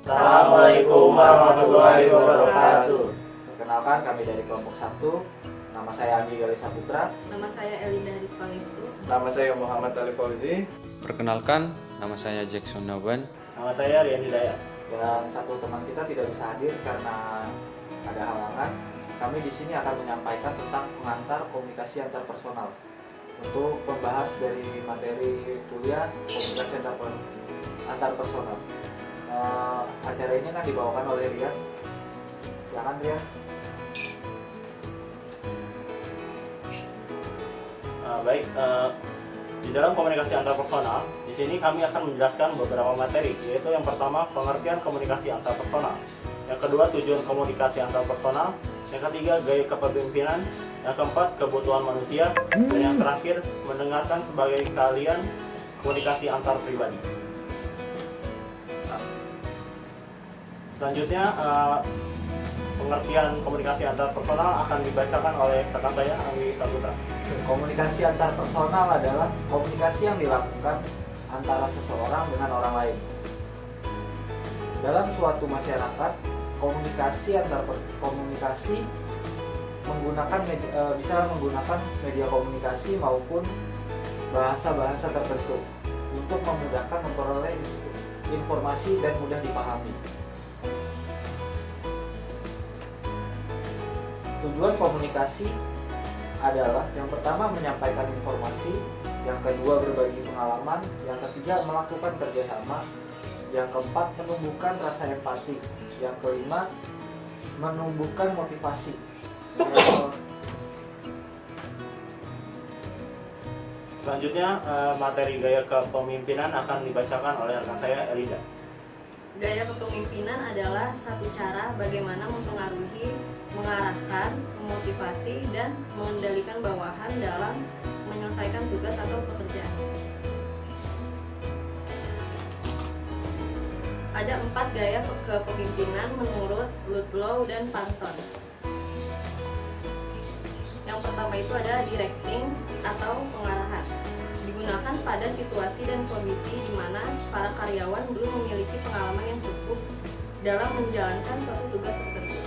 Assalamualaikum warahmatullahi wabarakatuh. Perkenalkan, kami dari kelompok 1. Nama saya Andi Galisa Putra. Nama saya Elinda Haris Pangestu. Nama saya Muhammad Ali Fauzi. Perkenalkan, nama saya Jackson Naban. Nama saya Rian Hidayat. Dan satu teman kita tidak bisa hadir karena ada halangan. Kami di sini akan menyampaikan tentang pengantar komunikasi antarpersonal. Untuk membahas dari materi kuliah komunikasi antarpersonal. Acara ini kan dibawakan oleh Rian. Silakan Rian. Di dalam komunikasi antarpersonal, di sini kami akan menjelaskan beberapa materi, yaitu yang pertama pengertian komunikasi antarpersonal, yang kedua tujuan komunikasi antarpersonal, yang ketiga gaya kepemimpinan, yang keempat kebutuhan manusia, dan yang terakhir mendengarkan sebagai keahlian komunikasi antar pribadi. Selanjutnya pengertian komunikasi antarpersonal akan dibacakan oleh rekan saya Anggi Saputra. Komunikasi antarpersonal adalah komunikasi yang dilakukan antara seseorang dengan orang lain. Dalam suatu masyarakat, komunikasi bisa menggunakan media komunikasi maupun bahasa-bahasa tertentu untuk memudahkan memperoleh informasi dan mudah dipahami. Tujuan komunikasi adalah yang pertama menyampaikan informasi, yang kedua berbagi pengalaman, yang ketiga melakukan kerjasama, yang keempat menumbuhkan rasa empati, yang kelima menumbuhkan motivasi. Selanjutnya materi gaya kepemimpinan akan dibacakan oleh rekan saya Elinda. Gaya kepemimpinan adalah satu cara bagaimana mempengaruhi, mengarahkan, memotivasi, dan mengendalikan bawahan dalam menyelesaikan tugas atau pekerjaan. Ada 4 gaya kepemimpinan menurut Ludlow dan Panton. Yang pertama itu ada directing atau pengarahan. Digunakan pada situasi dan kondisi di mana para karyawan belum memiliki pengalaman yang cukup dalam menjalankan suatu tugas tertentu.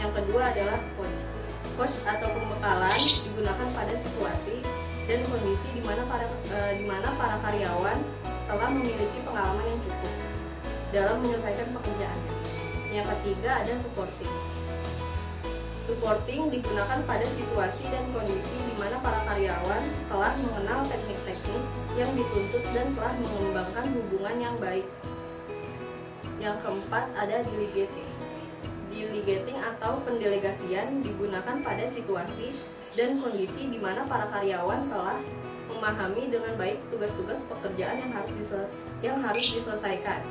Yang kedua adalah coach. Coach atau pembekalan digunakan pada situasi dan kondisi di mana para karyawan telah memiliki pengalaman yang cukup dalam menyelesaikan pekerjaannya. Yang ketiga ada supporting. Supporting digunakan pada situasi dan kondisi di mana para karyawan telah mengenal teknik-teknik yang dituntut dan telah mengembangkan hubungan yang baik. Yang keempat ada delegating. Delegating atau pendelegasian digunakan pada situasi dan kondisi di mana para karyawan telah memahami dengan baik tugas-tugas pekerjaan yang harus diselesaikan,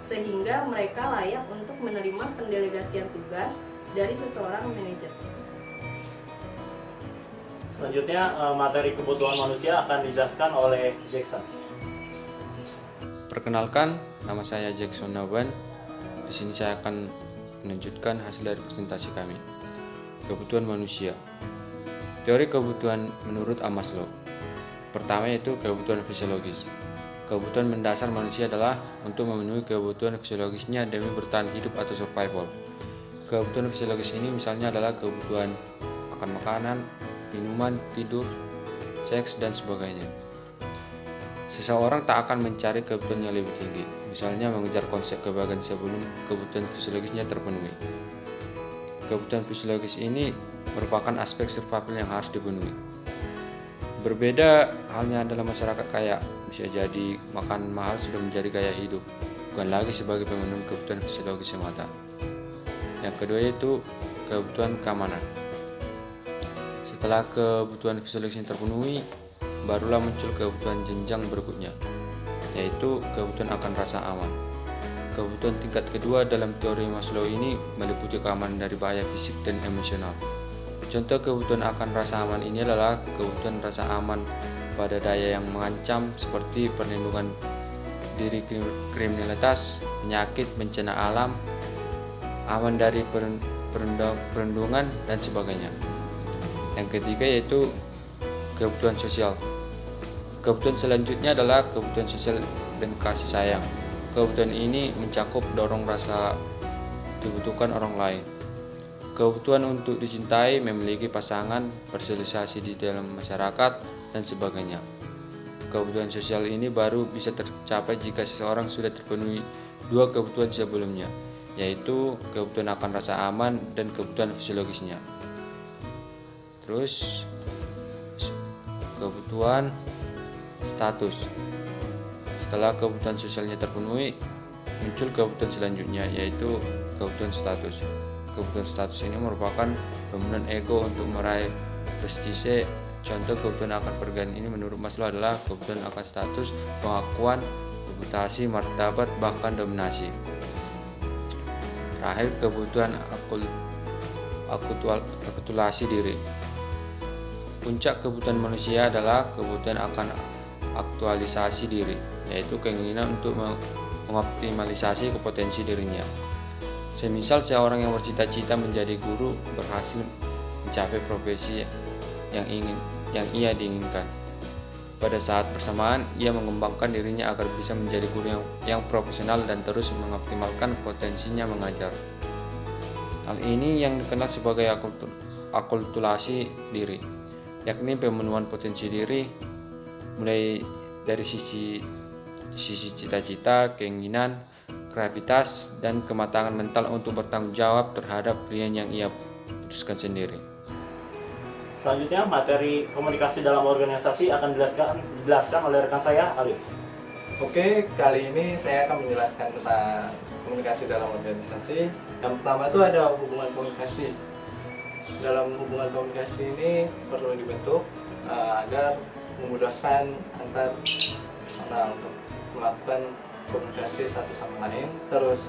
sehingga mereka layak untuk menerima pendelegasian tugas dari seseorang manajer. Selanjutnya materi kebutuhan manusia akan dijelaskan oleh Jackson. Perkenalkan, nama saya Jackson Naban. Di sini saya akan menunjukkan hasil dari presentasi kami. Kebutuhan manusia. Teori kebutuhan menurut Maslow. Pertama yaitu kebutuhan fisiologis. Kebutuhan mendasar manusia adalah untuk memenuhi kebutuhan fisiologisnya demi bertahan hidup atau survival. Kebutuhan fisiologis ini misalnya adalah kebutuhan makan makanan, minuman, tidur, seks, dan sebagainya. Seseorang tak akan mencari kebutuhan yang lebih tinggi, misalnya mengejar konsep kebahagiaan sebelum kebutuhan fisiologisnya terpenuhi. Kebutuhan fisiologis ini merupakan aspek survival yang harus dipenuhi. Berbeda halnya dalam masyarakat kaya, bisa jadi makan mahal sudah menjadi gaya hidup, bukan lagi sebagai pemenuh kebutuhan fisiologis semata. Yang kedua yaitu kebutuhan keamanan. Setelah kebutuhan fisiologis terpenuhi, barulah muncul kebutuhan jenjang berikutnya, yaitu kebutuhan akan rasa aman. Kebutuhan tingkat kedua dalam teori Maslow ini meliputi keamanan dari bahaya fisik dan emosional. Contoh kebutuhan akan rasa aman ini adalah kebutuhan rasa aman pada daya yang mengancam seperti perlindungan diri kriminalitas, penyakit, bencana alam, aman dari perundungan, dan sebagainya. Yang ketiga yaitu kebutuhan sosial. Kebutuhan selanjutnya adalah kebutuhan sosial dan kasih sayang. kebutuhan ini mencakup dorong rasa dibutuhkan orang lain, kebutuhan untuk dicintai, memiliki pasangan, bersosialisasi di dalam masyarakat, dan sebagainya. Kebutuhan sosial ini baru bisa tercapai jika seseorang sudah terpenuhi dua kebutuhan sebelumnya, yaitu kebutuhan akan rasa aman dan kebutuhan fisiologisnya. Terus kebutuhan status. Setelah kebutuhan sosialnya terpenuhi, muncul kebutuhan selanjutnya, yaitu kebutuhan status. Kebutuhan status ini merupakan dominan ego untuk meraih prestise. Contoh kebutuhan akan pergaulan ini menurut Maslow adalah kebutuhan akan status, pengakuan, reputasi, martabat, bahkan dominasi. Terakhir, kebutuhan akulturasi diri. Puncak kebutuhan manusia adalah kebutuhan akan aktualisasi diri, yaitu keinginan untuk mengoptimalisasi potensi dirinya. Semisal seorang yang bercita-cita menjadi guru berhasil mencapai profesi yang ia diinginkan. Pada saat bersamaan, ia mengembangkan dirinya agar bisa menjadi guru yang profesional dan terus mengoptimalkan potensinya mengajar. Hal ini yang dikenal sebagai akulturasi diri, yakni pemenuhan potensi diri mulai dari sisi cita-cita, keinginan, kreativitas, dan kematangan mental untuk bertanggung jawab terhadap pilihan yang ia putuskan sendiri. Selanjutnya, materi komunikasi dalam organisasi akan dijelaskan oleh rekan saya, Alif. Oke, kali ini saya akan menjelaskan tentang komunikasi dalam organisasi. Yang pertama itu ada hubungan komunikasi. Dalam hubungan komunikasi ini perlu dibentuk agar memudahkan antar personal untuk melakukan komunikasi satu sama lain. Terus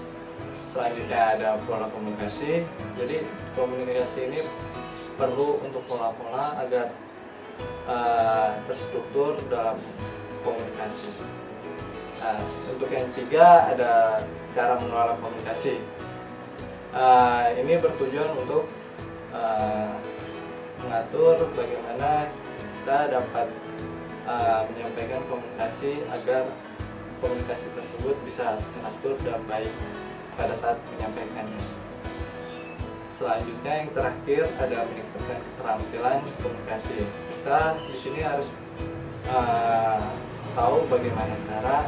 selanjutnya ada pola komunikasi. Jadi komunikasi ini perlu untuk pola-pola agar terstruktur dalam komunikasi. Nah, untuk yang ketiga ada cara mengelola komunikasi. Ini bertujuan untuk mengatur bagaimana kita dapat menyampaikan komunikasi agar komunikasi tersebut bisa teratur dan baik pada saat menyampaikannya. Selanjutnya yang terakhir ada meningkatkan keterampilan komunikasi. Kita di sini harus tahu bagaimana cara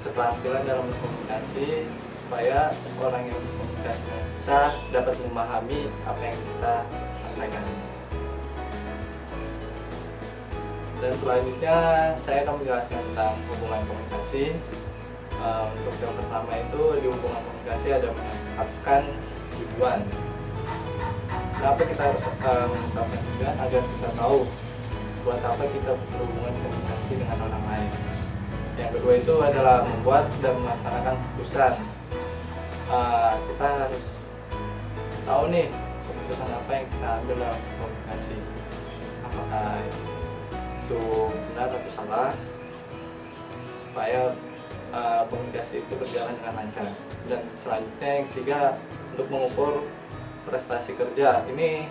keterampilan dalam berkomunikasi supaya orang yang berkomunikasi kita dapat memahami apa yang kita sampaikan. Dan selanjutnya saya akan menjelaskan tentang hubungan komunikasi. Untuk yang pertama itu di hubungan komunikasi ada menetapkan tujuan. Kenapa kita harus menetapkan tujuan? Agar kita tahu buat apa kita berhubungan komunikasi dengan orang lain. Yang kedua itu adalah membuat dan melaksanakan keputusan. Kita harus tahu nih keputusan apa yang kita ambil dalam komunikasi. Apakah itu benar atau salah, supaya komunikasi itu berjalan dengan lancar. Dan selanjutnya yang ketiga untuk mengukur prestasi kerja. Ini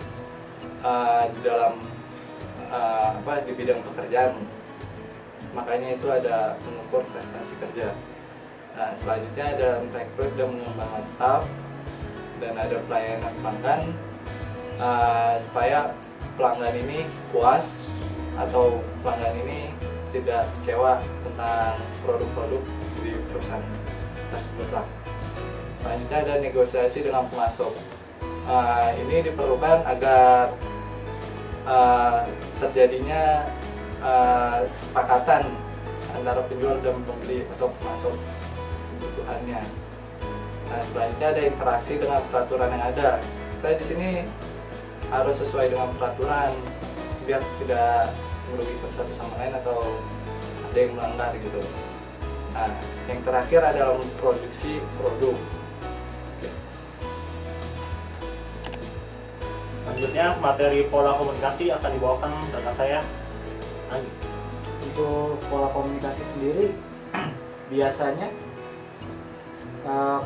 di dalam di bidang pekerjaan, makanya itu ada mengukur prestasi kerja. Nah, selanjutnya ada merekrut dan mengembangkan staff, dan ada pelayanan pelanggan supaya pelanggan ini puas atau pelanggan ini tidak kecewa tentang produk-produk di perusahaan tersebut lah. Selanjutnya ada negosiasi dengan pemasok. Ini diperlukan agar terjadinya kesepakatan antara penjual dan pembeli atau pemasok kebutuhannya. Nah, selanjutnya ada interaksi dengan peraturan yang ada. Kita di sini harus sesuai dengan peraturan biar tidak merugikan satu sama lain atau ada yang melanggar gitu. Nah, yang terakhir adalah memproduksi produk. Selanjutnya, materi pola komunikasi akan dibawakan rekan saya, Andi. Untuk pola komunikasi sendiri biasanya pola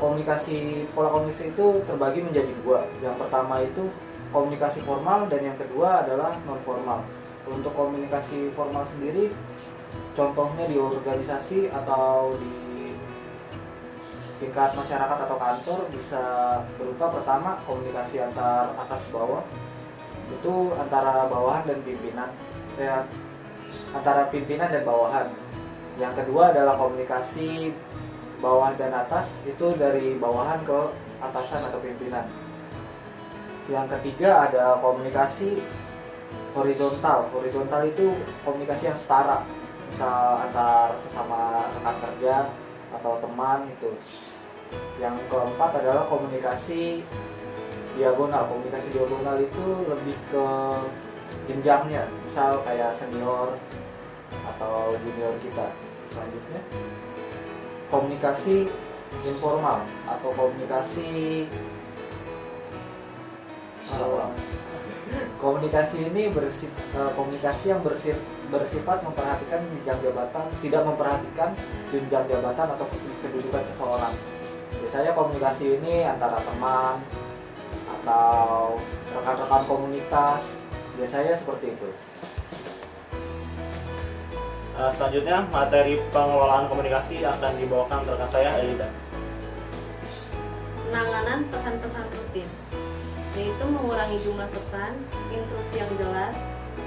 komunikasi itu terbagi menjadi dua. Yang pertama itu komunikasi formal dan yang kedua adalah non formal. Untuk komunikasi formal sendiri contohnya di organisasi atau di tingkat masyarakat atau kantor bisa berupa pertama komunikasi antar atas bawah, itu antara bawahan dan pimpinan, antara pimpinan dan bawahan. Yang kedua adalah komunikasi bawah dan atas, itu dari bawahan ke atasan atau pimpinan. Yang ketiga ada komunikasi horizontal. Horizontal itu komunikasi yang setara, misal antar sesama rekan kerja atau teman itu. Yang keempat adalah komunikasi diagonal. Komunikasi diagonal itu lebih ke jenjangnya, misal kayak senior atau junior kita. Selanjutnya komunikasi informal atau komunikasi komunikasi ini komunikasi yang bersifat memperhatikan jenjang jabatan, tidak memperhatikan jenjang jabatan atau kedudukan seseorang. Biasanya komunikasi ini antara teman atau rekan-rekan komunitas, biasanya seperti itu. Selanjutnya, materi pengelolaan komunikasi akan dibawakan rekan saya, Elida. Penanganan pesan-pesan rutin, yaitu mengurangi jumlah pesan, instruksi yang jelas,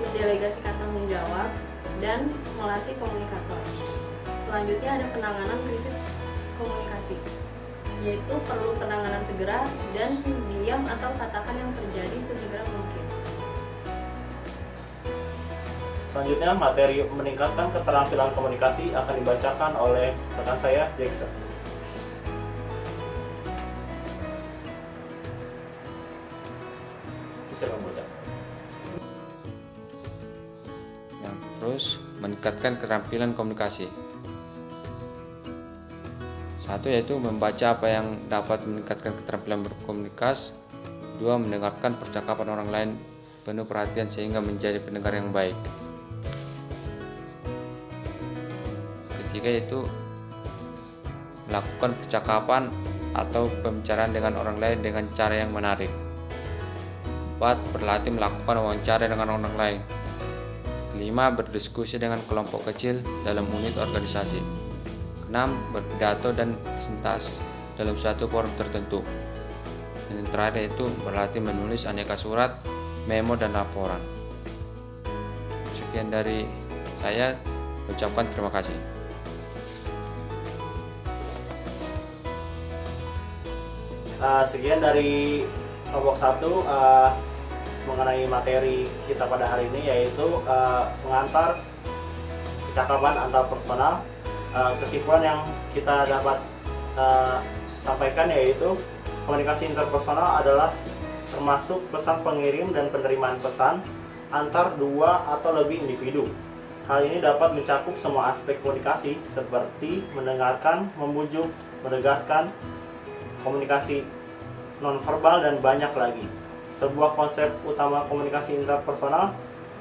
mendelegasikan tanggung jawab, dan melatih komunikator. Selanjutnya ada penanganan krisis komunikasi, yaitu perlu penanganan segera dan diam atau katakan yang terjadi sesegera mungkin. Selanjutnya, materi meningkatkan keterampilan komunikasi akan dibacakan oleh rekan saya, Jackson. Silakan membaca. Yang terus meningkatkan keterampilan komunikasi. Satu yaitu membaca apa yang dapat meningkatkan keterampilan berkomunikasi. Dua, mendengarkan percakapan orang lain penuh perhatian sehingga menjadi pendengar yang baik. Ketiga yaitu melakukan percakapan atau pembicaraan dengan orang lain dengan cara yang menarik. 4. Berlatih melakukan wawancara dengan orang lain. 5. Berdiskusi dengan kelompok kecil dalam unit organisasi. 6. Berpidato dan presentasi dalam suatu forum tertentu. Dan yang terakhir yaitu berlatih menulis aneka surat, memo, dan laporan. Sekian dari saya, ucapkan terima kasih. Sekian dari kelompok 1 mengenai materi kita pada hari ini, yaitu pengantar percakapan antar personal. Kesimpulan yang kita dapat sampaikan yaitu komunikasi interpersonal adalah termasuk pesan pengirim dan penerimaan pesan antar dua atau lebih individu. Hal ini dapat mencakup semua aspek komunikasi seperti mendengarkan, membujuk, menegaskan, komunikasi nonverbal, dan banyak lagi. Sebuah konsep utama komunikasi interpersonal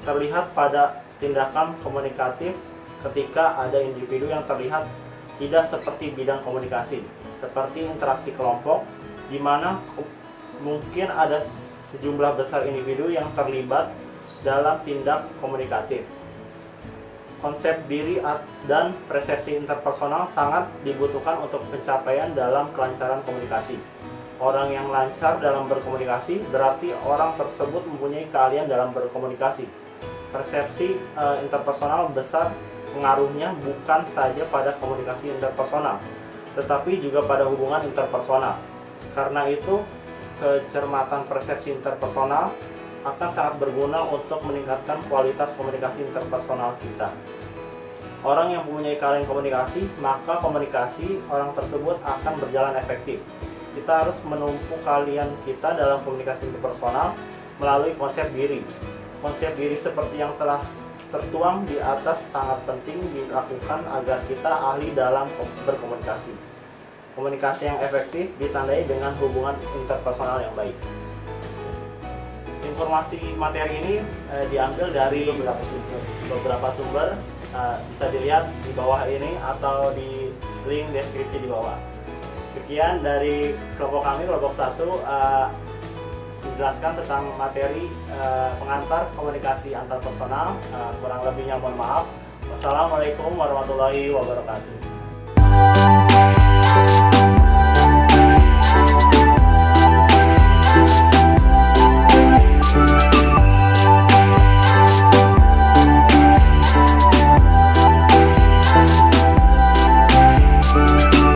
terlihat pada tindakan komunikatif ketika ada individu yang terlihat tidak seperti bidang komunikasi, seperti interaksi kelompok, di mana mungkin ada sejumlah besar individu yang terlibat dalam tindak komunikatif. Konsep diri dan persepsi interpersonal sangat dibutuhkan untuk pencapaian dalam kelancaran komunikasi. Orang yang lancar dalam berkomunikasi berarti orang tersebut mempunyai keahlian dalam berkomunikasi. Persepsi interpersonal besar pengaruhnya bukan saja pada komunikasi interpersonal, tetapi juga pada hubungan interpersonal. Karena itu, kecermatan persepsi interpersonal akan sangat berguna untuk meningkatkan kualitas komunikasi interpersonal kita. Orang yang mempunyai keahlian komunikasi, maka komunikasi orang tersebut akan berjalan efektif. Kita harus menumpuk keahlian kita dalam komunikasi interpersonal melalui konsep diri. Konsep diri seperti yang telah tertuang di atas sangat penting dilakukan agar kita ahli dalam berkomunikasi. Komunikasi yang efektif ditandai dengan hubungan interpersonal yang baik. Informasi materi ini diambil dari beberapa sumber, bisa dilihat di bawah ini atau di link deskripsi di bawah. Sekian dari kelompok kami, kelompok 1, menjelaskan tentang materi pengantar komunikasi antar personal. Kurang lebihnya mohon maaf. Wassalamualaikum warahmatullahi wabarakatuh.